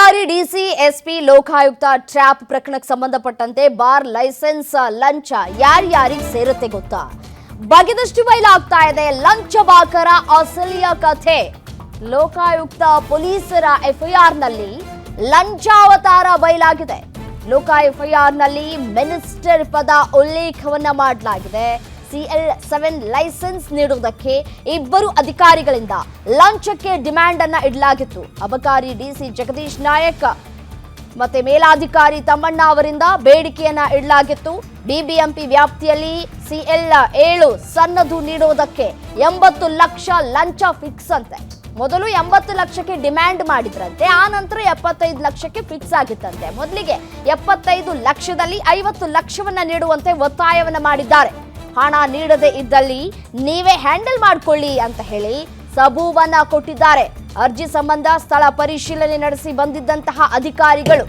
ಅಬಕಾರಿ DC SP Lokayukta trap ಪ್ರಕರಣಕ್ಕೆ ಸಂಬಂಧಪಟ್ಟಂತೆ ಬಾರ್ ಲೈಸೆನ್ಸ್ ಲಂಚ ಯಾರ್ಯಾರಿಗೆ ಸೇರುತ್ತೆ ಗೊತ್ತಾ? ಬಗೆದಷ್ಟು ಬಯಲಾಗ್ತಾ ಇದೆ ಲಂಚ ಬಾಕರ ಅಸಲಿಯ ಕಥೆ. ಲೋಕಾಯುಕ್ತ ಪೊಲೀಸರ ಎಫ್ಐಆರ್ ನಲ್ಲಿ ಲಂಚಾವತಾರ ಬಯಲಾಗಿದೆ. ಎಫ್ಐಆರ್ ನಲ್ಲಿ ಮಿನಿಸ್ಟರ್ ಪದ ಉಲ್ಲೇಖವನ್ನ ಮಾಡಲಾಗಿದೆ. CL7 ಲೈಸೆನ್ಸ್ ನೀಡುವುದಕ್ಕೆ ಇಬ್ಬರು ಅಧಿಕಾರಿಗಳಿಂದ ಲಂಚಕ್ಕೆ ಡಿಮ್ಯಾಂಡ್ ಅನ್ನ ಇಡಲಾಗಿತ್ತು. ಅಬಕಾರಿ ಡಿಸಿ ಜಗದೀಶ್ ನಾಯಕ್ ಮತ್ತೆ ಮೇಲಾಧಿಕಾರಿ ತಮ್ಮಣ್ಣ ಅವರಿಂದ ಬೇಡಿಕೆಯನ್ನ ಇಡಲಾಗಿತ್ತು. ಬಿಬಿಎಂಪಿ ವ್ಯಾಪ್ತಿಯಲ್ಲಿ CL7 ಸನ್ನದು ನೀಡುವುದಕ್ಕೆ 80 ಲಕ್ಷ ಲಂಚ ಫಿಕ್ಸ್ ಅಂತೆ. ಮೊದಲು 80 ಲಕ್ಷಕ್ಕೆ ಡಿಮ್ಯಾಂಡ್ ಮಾಡಿದ್ರಂತೆ, ಆ ನಂತರ 75 ಲಕ್ಷಕ್ಕೆ ಫಿಕ್ಸ್ ಆಗಿತ್ತಂತೆ. ಮೊದಲಿಗೆ 75 ಲಕ್ಷದಲ್ಲಿ 50 ಲಕ್ಷವನ್ನ ನೀಡುವಂತೆ ಒತ್ತಾಯವನ್ನ ಮಾಡಿದ್ದಾರೆ. ಹಣ ನೀಡದೇ ಇದ್ದಲ್ಲಿ ನೀವೇ ಹ್ಯಾಂಡಲ್ ಮಾಡ್ಕೊಳ್ಳಿ ಅಂತ ಹೇಳಿ ಸಬೂಬನ್ನ ಕೊಟ್ಟಿದ್ದಾರೆ. ಅರ್ಜಿ ಸಂಬಂಧ ಸ್ಥಳ ಪರಿಶೀಲನೆ ನಡೆಸಿ ಬಂದಿದ್ದಂತಹ ಅಧಿಕಾರಿಗಳು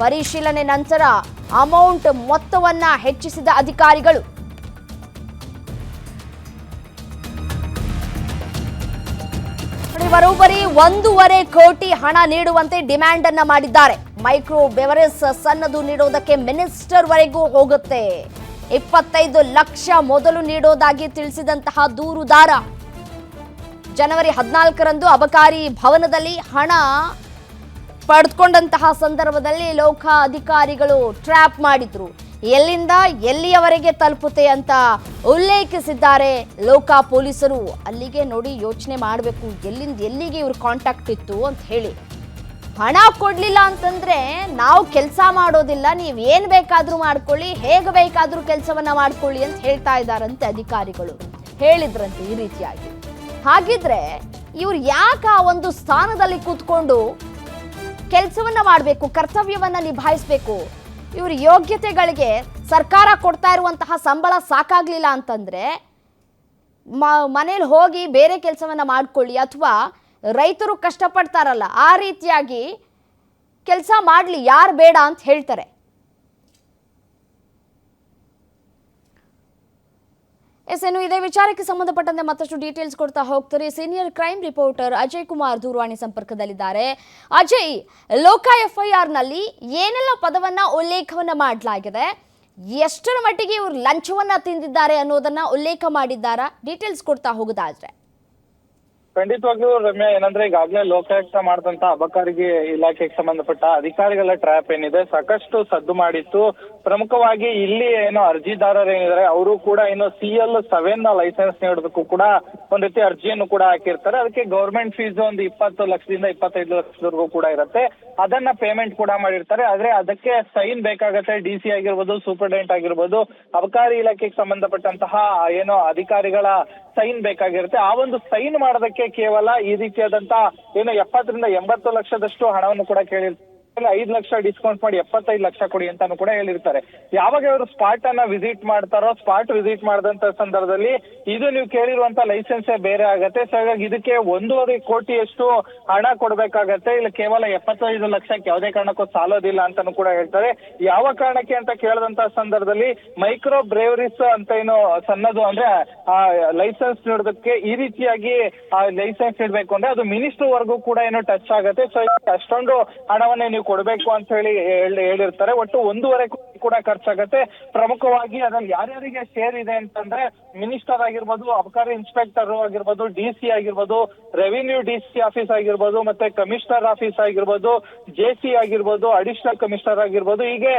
ಪರಿಶೀಲನೆ ನಂತರ ಅಮೌಂಟ್ ಮೊತ್ತವನ್ನ ಹೆಚ್ಚಿಸಿದ ಅಧಿಕಾರಿಗಳು ಬರೋಬ್ಬರಿ 1.5 ಕೋಟಿ ಹಣ ನೀಡುವಂತೆ ಡಿಮ್ಯಾಂಡ್ ಅನ್ನ ಮಾಡಿದ್ದಾರೆ. ಮೈಕ್ರೋ ಬೆವರೇಜ್ ಸನ್ನದು ನೀಡುವುದಕ್ಕೆ ಮಿನಿಸ್ಟರ್ ವರೆಗೂ ಹೋಗುತ್ತೆ. 25 ಲಕ್ಷ ಮೊದಲು ನೀಡೋದಾಗಿ ತಿಳಿಸಿದಂತಹ ದೂರುದಾರ ಜನವರಿ 14ರಂದು ಅಬಕಾರಿ ಭವನದಲ್ಲಿ ಹಣ ಪಡೆದುಕೊಂಡಂತಹ ಸಂದರ್ಭದಲ್ಲಿ ಲೋಕ ಅಧಿಕಾರಿಗಳು ಟ್ರ್ಯಾಪ್ ಮಾಡಿದ್ರು. ಎಲ್ಲಿಂದ ಎಲ್ಲಿಯವರೆಗೆ ತಲುಪುತ್ತೆ ಅಂತ ಉಲ್ಲೇಖಿಸಿದ್ದಾರೆ ಲೋಕ ಪೊಲೀಸರು. ಅಲ್ಲಿಗೆ ನೋಡಿ ಯೋಚನೆ ಮಾಡಬೇಕು, ಎಲ್ಲಿಂದ ಎಲ್ಲಿಗೆ ಇವ್ರ ಕಾಂಟ್ಯಾಕ್ಟ್ ಇತ್ತು ಅಂತ ಹೇಳಿ. ಹಣ ಕೊಡ್ಲಿಲ್ಲ ಅಂತಂದ್ರೆ ನಾವು ಕೆಲಸ ಮಾಡೋದಿಲ್ಲ, ನೀವ್ ಏನ್ ಬೇಕಾದ್ರೂ ಮಾಡ್ಕೊಳ್ಳಿ, ಹೇಗೆ ಬೇಕಾದ್ರೂ ಕೆಲಸವನ್ನ ಮಾಡ್ಕೊಳ್ಳಿ ಅಂತ ಹೇಳ್ತಾ ಇದ್ದಾರಂತೆ ಅಧಿಕಾರಿಗಳು. ಹೇಳಿದ್ರಂತೆ ಈ ರೀತಿಯಾಗಿ. ಹಾಗಿದ್ರೆ ಇವ್ರು ಯಾಕೆ ಆ ಒಂದು ಸ್ಥಾನದಲ್ಲಿ ಕೂತ್ಕೊಂಡು ಕೆಲಸವನ್ನ ಮಾಡಬೇಕು, ಕರ್ತವ್ಯವನ್ನ ನಿಭಾಯಿಸಬೇಕು? ಇವ್ರ ಯೋಗ್ಯತೆಗಳಿಗೆ ಸರ್ಕಾರ ಕೊಡ್ತಾ ಇರುವಂತಹ ಸಂಬಳ ಸಾಕಾಗ್ಲಿಲ್ಲ ಅಂತಂದ್ರೆ ಮನೇಲಿ ಹೋಗಿ ಬೇರೆ ಕೆಲಸವನ್ನ ಮಾಡ್ಕೊಳ್ಳಿ, ಅಥವಾ ರೈತರು ಕಷ್ಟಪಡ್ತಾರಲ್ಲ ಆ ರೀತಿಯಾಗಿ ಕೆಲಸ ಮಾಡಲಿ, ಯಾರು ಬೇಡ ಅಂತ ಹೇಳ್ತಾರೆ. ಇನ್ನು ಇದೇ ವಿಚಾರಕ್ಕೆ ಸಂಬಂಧಪಟ್ಟಂತೆ ಮತ್ತಷ್ಟು ಡೀಟೇಲ್ಸ್ ಕೊಡ್ತಾ ಹೋಗ್ತಾರೆ senior crime reporter Ajay Kumar ದೂರವಾಣಿ ಸಂಪರ್ಕದಲ್ಲಿದ್ದಾರೆ. ಅಜಯ್, ಲೋಕ ಎಫ್ಐಆರ್ ನಲ್ಲಿ ಏನೆಲ್ಲ ಪದವನ್ನ ಉಲ್ಲೇಖವನ್ನ ಮಾಡಲಾಗಿದೆ, ಎಷ್ಟರ ಮಟ್ಟಿಗೆ ಇವರು ಲಂಚವನ್ನ ತಿಂದಿದ್ದಾರೆ ಅನ್ನೋದನ್ನ ಉಲ್ಲೇಖ ಮಾಡಿದ್ದಾರಾ? ಡೀಟೇಲ್ಸ್ ಕೊಡ್ತಾ ಹೋಗೋದಾದ್ರೆ. ಖಂಡಿತವಾಗ್ಲೂ ರಮ್ಯಾ, ಏನಂದ್ರೆ ಈಗಾಗಲೇ ಲೋಕಾಯುಕ್ತ ಮಾಡಿದಂತ ಅಬಕಾರಿಗೆ ಇಲಾಖೆಗೆ ಸಂಬಂಧಪಟ್ಟ ಅಧಿಕಾರಿಗಳ ಟ್ರ್ಯಾಪ್ ಏನಿದೆ ಸಾಕಷ್ಟು ಸದ್ದು ಮಾಡಿತ್ತು. ಪ್ರಮುಖವಾಗಿ ಇಲ್ಲಿ ಏನೋ ಅರ್ಜಿದಾರರು ಏನಿದ್ದಾರೆ ಅವರು ಕೂಡ ಏನು CL7 ಲೈಸೆನ್ಸ್ ನೀಡೋದಕ್ಕೂ ಕೂಡ ಒಂದ್ ರೀತಿ ಅರ್ಜಿಯನ್ನು ಕೂಡ ಹಾಕಿರ್ತಾರೆ. ಅದಕ್ಕೆ ಗವರ್ಮೆಂಟ್ ಫೀಸ್ ಒಂದು 20 ಲಕ್ಷದಿಂದ 25 ಲಕ್ಷದವರೆಗೂ ಕೂಡ ಇರುತ್ತೆ. ಅದನ್ನ ಪೇಮೆಂಟ್ ಕೂಡ ಮಾಡಿರ್ತಾರೆ. ಆದ್ರೆ ಅದಕ್ಕೆ ಸೈನ್ ಬೇಕಾಗತ್ತೆ. DC ಆಗಿರ್ಬೋದು, ಸೂಪರ್ಡೆಂಟ್ ಆಗಿರ್ಬೋದು, ಅಬಕಾರಿ ಇಲಾಖೆಗೆ ಸಂಬಂಧಪಟ್ಟಂತಹ ಏನೋ ಅಧಿಕಾರಿಗಳ ಸೈನ್ ಬೇಕಾಗಿರುತ್ತೆ. ಆ ಒಂದು ಸೈನ್ ಮಾಡೋದಕ್ಕೆ ಕೇವಲ ಈ ರೀತಿಯಾದಂತ ಏನು 70ರಿಂದ 80 ಲಕ್ಷದಷ್ಟು ಹಣವನ್ನು ಕೂಡ ಕೇಳಿರ್ತಾರೆ. 5 ಲಕ್ಷ ಡಿಸ್ಕೌಂಟ್ ಮಾಡಿ 75 ಲಕ್ಷ ಕೊಡಿ ಅಂತಾನು ಕೂಡ ಹೇಳಿರ್ತಾರೆ. ಯಾವಾಗ ಇವರು ಸ್ಪಾಟ್ ಅನ್ನ ವಿಸಿಟ್ ಮಾಡ್ತಾರೋ, ಸ್ಪಾಟ್ ವಿಸಿಟ್ ಮಾಡಿದಂತ ಸಂದರ್ಭದಲ್ಲಿ ಇದು ನೀವು ಕೇಳಿರುವಂತ ಲೈಸೆನ್ಸೇ ಬೇರೆ ಆಗತ್ತೆ. ಸೊ ಹಾಗಾಗಿ ಇದಕ್ಕೆ 1.5 ಕೋಟಿಯಷ್ಟು ಹಣ ಕೊಡ್ಬೇಕಾಗತ್ತೆ. ಇಲ್ಲ ಕೇವಲ 75 ಲಕ್ಷಕ್ಕೆ ಯಾವುದೇ ಕಾರಣಕ್ಕೂ ಸಾಲೋದಿಲ್ಲ ಅಂತಾನು ಕೂಡ ಹೇಳ್ತಾರೆ. ಯಾವ ಕಾರಣಕ್ಕೆ ಅಂತ ಕೇಳಿದಂತ ಸಂದರ್ಭದಲ್ಲಿ ಮೈಕ್ರೋ ಬ್ರೇವರೀಸ್ ಅಂತ ಏನು ಸನ್ನದು ಅಂದ್ರೆ ಲೈಸೆನ್ಸ್ ನೀಡೋದಕ್ಕೆ ಈ ರೀತಿಯಾಗಿ ಲೈಸೆನ್ಸ್ ನೀಡಬೇಕು ಅಂದ್ರೆ ಅದು ಮಿನಿಸ್ಟರ್ ವರ್ಗೂ ಕೂಡ ಏನೋ ಟಚ್ ಆಗುತ್ತೆ. ಸೊ ಅಷ್ಟೊಂದು ಹಣವನ್ನೇ ನೀವು ಕೊಡಬೇಕು ಅಂತ ಹೇಳಿರ್ತಾರೆ. ಒಟ್ಟು 1.5 ಕೋಟಿ ಕೂಡ ಖರ್ಚಾಗತ್ತೆ. ಪ್ರಮುಖವಾಗಿ ಅದ್ರಲ್ಲಿ ಯಾರ್ಯಾರಿಗೆ ಶೇರ್ ಇದೆ ಅಂತಂದ್ರೆ ಮಿನಿಸ್ಟರ್ ಆಗಿರ್ಬೋದು, ಅಬಕಾರಿ ಇನ್ಸ್ಪೆಕ್ಟರ್ ಆಗಿರ್ಬೋದು, DC ಆಗಿರ್ಬೋದು, ರೆವಿನ್ಯೂ DC ಆಫೀಸ್ ಆಗಿರ್ಬೋದು, ಮತ್ತೆ ಕಮಿಷನರ್ ಆಫೀಸ್ ಆಗಿರ್ಬೋದು, JC ಆಗಿರ್ಬೋದು, ಅಡಿಷನಲ್ ಕಮಿಷನರ್ ಆಗಿರ್ಬೋದು, ಹೀಗೆ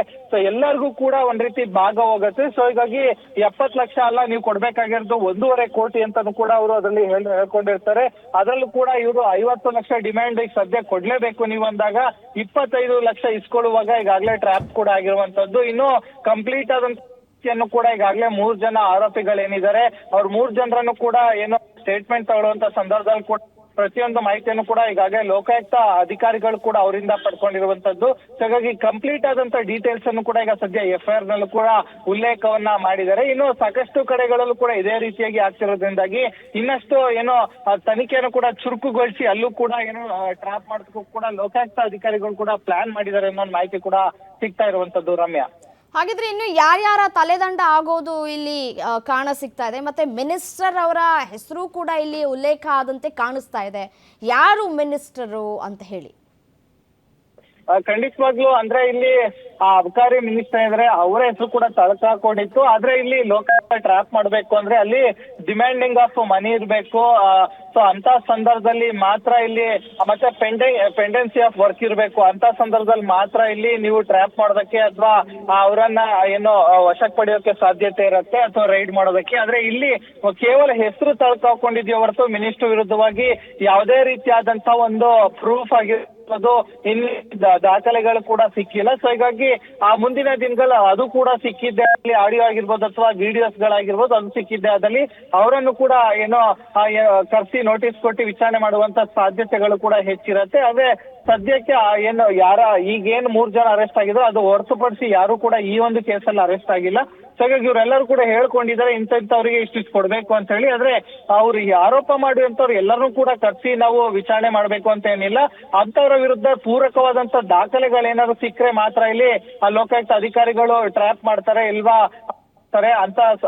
ಎಲ್ಲರಿಗೂ ಕೂಡ ಒಂದ್ ರೀತಿ ಭಾಗ ಹೋಗುತ್ತೆ. ಸೊ ಹೀಗಾಗಿ 70 ಲಕ್ಷ ಅಲ್ಲ ನೀವು ಕೊಡ್ಬೇಕಾಗಿರೋದು 1.5 ಕೋಟಿ ಅಂತಾನು ಕೂಡ ಅವರು ಅದರಲ್ಲಿ ಹೇಳ್ಕೊಂಡಿರ್ತಾರೆ. ಅದರಲ್ಲೂ ಕೂಡ ಇವರು 50 ಲಕ್ಷ ಡಿಮ್ಯಾಂಡ್ ಈಗ ಸದ್ಯ ಕೊಡ್ಲೇಬೇಕು ನೀವು ಅಂದಾಗ 25 ಲಕ್ಷ ಇಸ್ಕೊಳ್ಳುವಾಗ ಈಗಾಗಲೇ ಟ್ರ್ಯಾಪ್ ಕೂಡ ಆಗಿರುವಂತದ್ದು. ಇನ್ನು ಕಂಪ್ಲೀಟ್ ಆದಂತ ಕೂಡ ಈಗಾಗಲೇ 3 ಜನ ಆರೋಪಿಗಳೇನಿದ್ದಾರೆ ಅವ್ರ 3 ಜನರನ್ನು ಕೂಡ ಏನೋ ಸ್ಟೇಟ್ಮೆಂಟ್ ತಗೊಳ್ಳುವಂತ ಸಂದರ್ಭದಲ್ಲಿ ಕೂಡ ಪ್ರತಿಯೊಂದು ಮಾಹಿತಿಯನ್ನು ಕೂಡ ಈಗಾಗಲೇ ಲೋಕಾಯುಕ್ತ ಅಧಿಕಾರಿಗಳು ಕೂಡ ಅವರಿಂದ ಪಡ್ಕೊಂಡಿರುವಂತದ್ದು. ಹಾಗಾಗಿ ಕಂಪ್ಲೀಟ್ ಆದಂತ ಡೀಟೇಲ್ಸ್ ಅನ್ನು ಕೂಡ ಈಗ ಸದ್ಯ FIR ನಲ್ಲೂ ಕೂಡ ಉಲ್ಲೇಖವನ್ನ ಮಾಡಿದ್ದಾರೆ. ಇನ್ನು ಸಾಕಷ್ಟು ಕಡೆಗಳಲ್ಲೂ ಕೂಡ ಇದೇ ರೀತಿಯಾಗಿ ಆಗ್ತಿರೋದ್ರಿಂದಾಗಿ ಇನ್ನಷ್ಟು ಏನೋ ತನಿಖೆಯನ್ನು ಕೂಡ ಚುರುಕುಗೊಳಿಸಿ ಅಲ್ಲೂ ಕೂಡ ಏನೋ ಟ್ರ್ಯಾಪ್ ಮಾಡೋದಕ್ಕೂ ಕೂಡ ಲೋಕಾಯುಕ್ತ ಅಧಿಕಾರಿಗಳು ಕೂಡ ಪ್ಲಾನ್ ಮಾಡಿದ್ದಾರೆ ಅನ್ನೋ ಮಾಹಿತಿ ಕೂಡ ಸಿಗ್ತಾ ಇರುವಂತದ್ದು ರಮ್ಯಾ. ಹಾಗಿದ್ರೆ ಇನ್ನು ಯಾರ್ಯಾರ ತಲೆದಂಡ ಆಗೋದು ಇಲ್ಲಿ ಕಾಣ ಸಿಗ್ತಾ ಇದೆ, ಮತ್ತೆ ಮಿನಿಸ್ಟರ್ ಅವರ ಹೆಸರು ಕೂಡ ಇಲ್ಲಿ ಉಲ್ಲೇಖ ಆದಂತೆ ಕಾಣಿಸ್ತಾ ಇದೆ. ಯಾರು ಮಿನಿಸ್ಟರು ಅಂತ ಹೇಳಿ? ಖಂಡಿತವಾಗ್ಲೂ ಅಂದ್ರೆ ಇಲ್ಲಿ ಆ ಅಬಕಾರಿ ಮಿನಿಸ್ಟರ್ ಇದ್ರೆ ಅವರ ಹೆಸರು ಕೂಡ ತಳಕಾಕೊಂಡಿತ್ತು. ಆದ್ರೆ ಇಲ್ಲಿ ಲೋಕಾಯುಕ್ತ ಟ್ರ್ಯಾಪ್ ಮಾಡ್ಬೇಕು ಅಂದ್ರೆ ಅಲ್ಲಿ ಡಿಮ್ಯಾಂಡಿಂಗ್ ಆಫ್ ಮನಿ ಇರ್ಬೇಕು. ಸೊ ಅಂತ ಸಂದರ್ಭದಲ್ಲಿ ಮಾತ್ರ ಇಲ್ಲಿ ಮತ್ತೆ ಪೆಂಡೆನ್ಸಿ ಆಫ್ ವರ್ಕ್ ಇರಬೇಕು. ಅಂತ ಸಂದರ್ಭದಲ್ಲಿ ಮಾತ್ರ ಇಲ್ಲಿ ನೀವು ಟ್ರ್ಯಾಪ್ ಮಾಡೋದಕ್ಕೆ ಅಥವಾ ಅವರನ್ನ ಏನು ವಶಕ್ಕೆ ಪಡೆಯೋಕೆ ಸಾಧ್ಯತೆ ಇರುತ್ತೆ ಅಥವಾ ರೈಡ್ ಮಾಡೋದಕ್ಕೆ. ಆದ್ರೆ ಇಲ್ಲಿ ಕೇವಲ ಹೆಸರು ತಳ್ಕಾಕೊಂಡಿದ್ಯೋ ಹೊರತು ಮಿನಿಸ್ಟರ್ ವಿರುದ್ಧವಾಗಿ ಯಾವುದೇ ರೀತಿಯಾದಂತ ಒಂದು ಪ್ರೂಫ್ ಆಗಿರ್ಬೋದು, ಇನ್ನು ದಾಖಲೆಗಳು ಕೂಡ ಸಿಕ್ಕಿಲ್ಲ. ಸೊ ಹೀಗಾಗಿ ಆ ಮುಂದಿನ ದಿನಗಳು ಅದು ಕೂಡ ಸಿಕ್ಕಿದ್ದೆ, ಅಲ್ಲಿ ಆಡಿಯೋ ಆಗಿರ್ಬೋದು ಅಥವಾ ವಿಡಿಯೋಸ್ ಗಳಾಗಿರ್ಬೋದು ಅದು ಸಿಕ್ಕಿದ್ದೆ ಅದಲ್ಲಿ ಅವರನ್ನು ಕೂಡ ಏನೋ ಕರೆಸಿ ನೋಟಿಸ್ ಕೊಟ್ಟು ವಿಚಾರಣೆ ಮಾಡುವಂತ ಸಾಧ್ಯತೆಗಳು ಕೂಡ ಹೆಚ್ಚಿರುತ್ತೆ. ಆದ್ರೆ ಸದ್ಯಕ್ಕೆ ಏನು ಈಗೇನು 3 ಜನ ಅರೆಸ್ಟ್ ಆಗಿದ್ರು ಅದು ಹೊರತುಪಡಿಸಿ ಯಾರು ಕೂಡ ಈ ಒಂದು ಕೇಸಲ್ಲಿ ಅರೆಸ್ಟ್ ಆಗಿಲ್ಲ. ಸೊ ಹಾಗಾಗಿ ಇವರೆಲ್ಲರೂ ಕೂಡ ಹೇಳ್ಕೊಂಡಿದ್ದಾರೆ ಇಂಥವ್ರಿಗೆ ಇಷ್ಟಿಷ್ಟು ಕೊಡ್ಬೇಕು ಅಂತ ಹೇಳಿ. ಆದ್ರೆ ಅವ್ರು ಆರೋಪ ಮಾಡುವಂತವ್ರು ಎಲ್ಲರೂ ಕೂಡ ಕರ್ಸಿ ನಾವು ವಿಚಾರಣೆ ಮಾಡ್ಬೇಕು ಅಂತ ಏನಿಲ್ಲ. ಅಂತವ್ರ ವಿರುದ್ಧ ಪೂರಕವಾದಂತ ದಾಖಲೆಗಳೇನಾದ್ರು ಸಿಕ್ಕರೆ ಮಾತ್ರ ಇಲ್ಲಿ ಆ ಲೋಕಾಯುಕ್ತ ಅಧಿಕಾರಿಗಳು ಟ್ರ್ಯಾಪ್ ಮಾಡ್ತಾರೆ, ಇಲ್ವಾ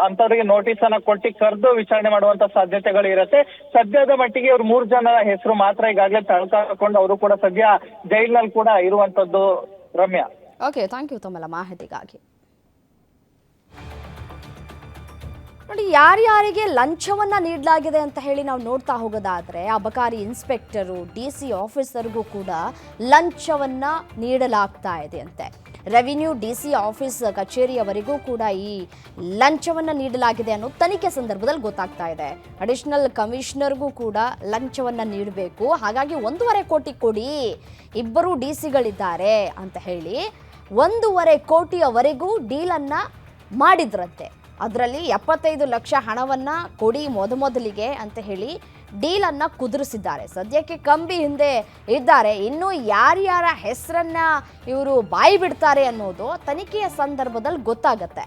ಅಂತವರಿಗೆ ನೋಟಿಸ್ ಅನ್ನ ಕೊಟ್ಟು ಕರೆದು ವಿಚಾರಣೆ ಮಾಡುವಂತ ಸಾಧ್ಯತೆಗಳು ಇರುತ್ತೆ. ಸದ್ಯದ ಮಟ್ಟಿಗೆ ಇವ್ರು 3 ಜನ ಹೆಸರು ಮಾತ್ರ ಈಗಾಗಲೇ ತಳ್ಕೊಂಡು ಅವರು ಕೂಡ ಸದ್ಯ ಜೈಲಿನಲ್ಲಿ ಕೂಡ ಇರುವಂತದ್ದು. ರಮ್ಯಾ. ಓಕೆ, ಥ್ಯಾಂಕ್ ಯು ತಮ್ಮೆಲ್ಲ ಮಾಹಿತಿಗಾಗಿ. ನೋಡಿ, ಯಾರ್ಯಾರಿಗೆ ಲಂಚವನ್ನ ನೀಡಲಾಗಿದೆ ಅಂತ ಹೇಳಿ ನಾವು ನೋಡ್ತಾ ಹೋಗೋದಾದ್ರೆ ಅಬಕಾರಿ ಇನ್ಸ್ಪೆಕ್ಟರು, DC ಆಫೀಸರ್ಗೂ ಕೂಡ ಲಂಚವನ್ನ ನೀಡಲಾಗ್ತಾ ಇದೆ ಅಂತೆ. ರೆವಿನ್ಯೂ DC ಆಫೀಸ್ ಕಚೇರಿಯವರೆಗೂ ಕೂಡ ಈ ಲಂಚವನ್ನ ನೀಡಲಾಗಿದೆ ಅನ್ನೋ ತನಿಖೆ ಸಂದರ್ಭದಲ್ಲಿ ಗೊತ್ತಾಗ್ತಾ ಇದೆ. ಅಡಿಷನಲ್ ಕಮಿಷನರ್ಗೂ ಕೂಡ ಲಂಚವನ್ನ ನೀಡಬೇಕು, ಹಾಗಾಗಿ 1.5 ಕೋಟಿ ಕೊಡಿ, ಇಬ್ಬರು DCಗಳಿದ್ದಾರೆ ಅಂತ ಹೇಳಿ 1.5 ಕೋಟಿಯವರೆಗೂ ಡೀಲನ್ನ ಮಾಡಿದ್ರಂತೆ. ಅದರಲ್ಲಿ 75 ಲಕ್ಷ ಹಣವನ್ನ ಕೊಡಿ ಮೊದಲಿಗೆ ಅಂತ ಹೇಳಿ ಡೀಲನ್ನ ಕುದುರಿಸಿದ್ದಾರೆ. ಸದ್ಯಕ್ಕೆ ಕಂಬಿ ಹಿಂದೆ ಇದ್ದಾರೆ. ಇನ್ನು ಯಾರ್ಯಾರ ಹೆಸರನ್ನ ಇವರು ಬಾಯಿ ಬಿಡ್ತಾರೆ ಅನ್ನೋದು ತನಿಖೆಯ ಸಂದರ್ಭದಲ್ಲಿ ಗೊತ್ತಾಗತ್ತೆ.